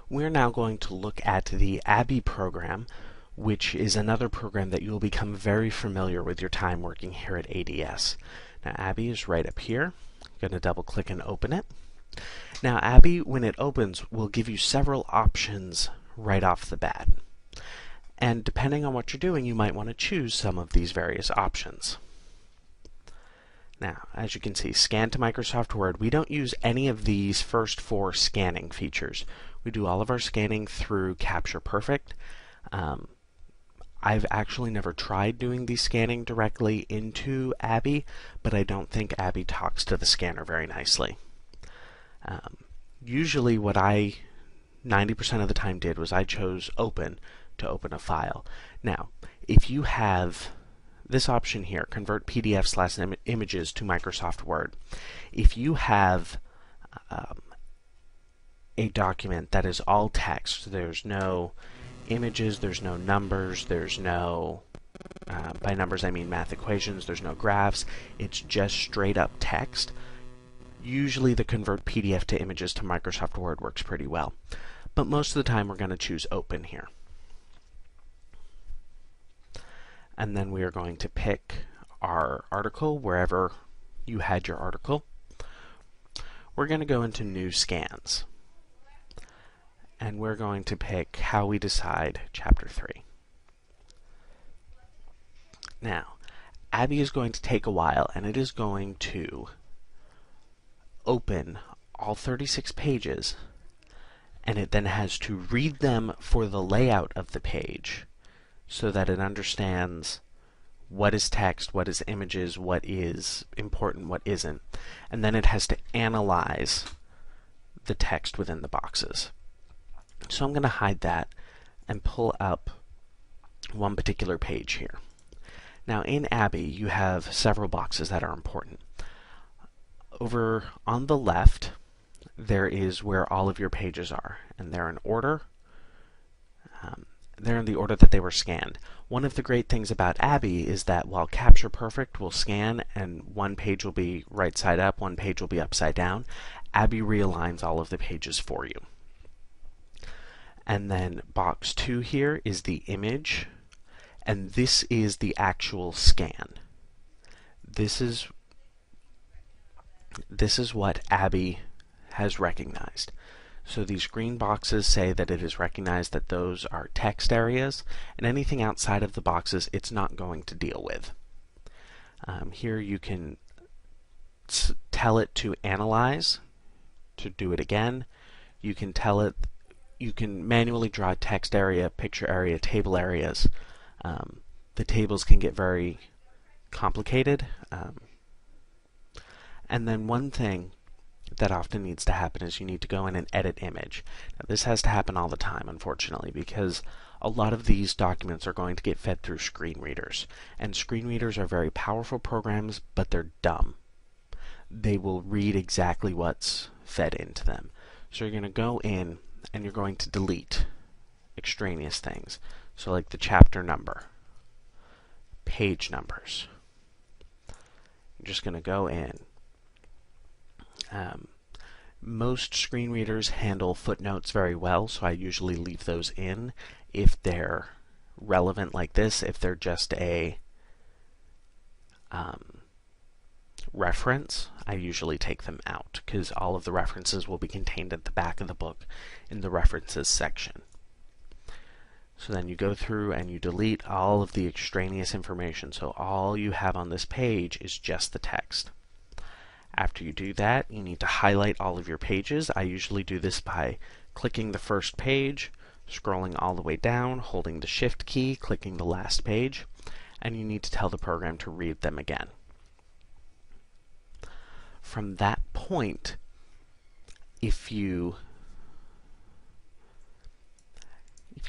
We're now going to look at the Abbyy program, which is another program that you will become very familiar with your time working here at ADS. Now, Abbyy is right up here. I'm going to double click and open it. Now, Abbyy, when it opens, will give you several options right off the bat. And depending on what you're doing, you might want to choose some of these various options. Now, as you can see, Scan to Microsoft Word, we don't use any of these first four scanning features. We do all of our scanning through Capture Perfect. I've actually never tried doing the scanning directly into Abbyy, but I don't think Abbyy talks to the scanner very nicely. Usually what I 90% of the time did was I chose Open to open a file. Now, if you have this option here, Convert PDF/images to Microsoft Word, if you have a document that is all text, there's no images, there's no numbers, there's no, by numbers I mean math equations, there's no graphs, it's just straight up text, usually the Convert PDF to Images to Microsoft Word works pretty well. But most of the time we're going to choose Open here. And then we are going to pick our article wherever you had your article. We're going to go into New Scans. And we're going to pick How We Decide Chapter 3. Now, Abbyy is going to take a while, and it is going to open all 36 pages, and it then has to read them for the layout of the page so that it understands what is text, what is images, what is important, what isn't, and then it has to analyze the text within the boxes. So I'm going to hide that and pull up one particular page here. Now in Abbyy you have several boxes that are important. Over on the left there is where all of your pages are, and they're in order. They're in the order that they were scanned. One of the great things about Abbyy is that while Capture Perfect will scan and one page will be right side up, one page will be upside down, Abbyy realigns all of the pages for you. And then box 2 here is the image, and this is the actual scan. This is what Abbyy has recognized. So these green boxes say that it has recognized that those are text areas, and anything outside of the boxes it's not going to deal with. Here you can tell it to analyze, to do it again. You can tell it, you can manually draw text area, picture area, table areas. The tables can get very complicated. And then one thing that often needs to happen is you need to go in and edit image. Now, this has to happen all the time, unfortunately, because a lot of these documents are going to get fed through screen readers. And screen readers are very powerful programs, but they're dumb. They will read exactly what's fed into them. So you're going to go in and you're going to delete extraneous things. So like the chapter number, page numbers. You're just going to go in. Most screen readers handle footnotes very well, so I usually leave those in if they're relevant like this. If they're just a reference, I usually take them out because all of the references will be contained at the back of the book in the references section. So then you go through and you delete all of the extraneous information, so all you have on this page is just the text. After you do that, you need to highlight all of your pages. I usually do this by clicking the first page, scrolling all the way down, holding the Shift key, clicking the last page, and you need to tell the program to read them again. From that point, if you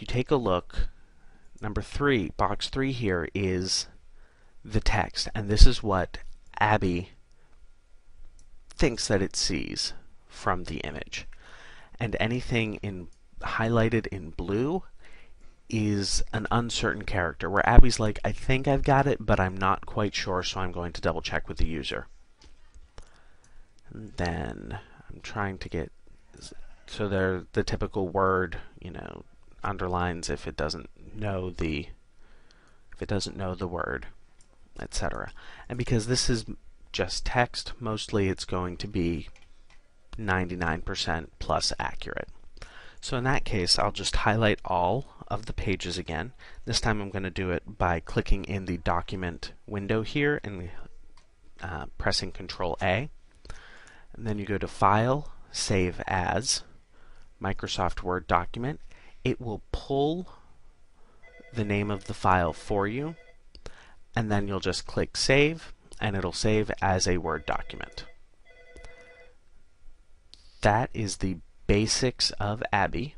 take a look, number 3, box 3 here is the text, and this is what Abbyy thinks that it sees from the image. And anything highlighted in blue is an uncertain character, where Abby's like, I think I've got it, but I'm not quite sure, so I'm going to double check with the user. And then I'm trying to get, so they're the typical word, underlines if it doesn't know the word, etc. And because this is just text, mostly it's going to be 99% plus accurate. So in that case, I'll just highlight all of the pages again. This time I'm going to do it by clicking in the document window here and pressing Control A. And then you go to File, Save As, Microsoft Word document. It will pull the name of the file for you, and then you'll just click Save, and it'll save as a Word document. That is the basics of Abbyy.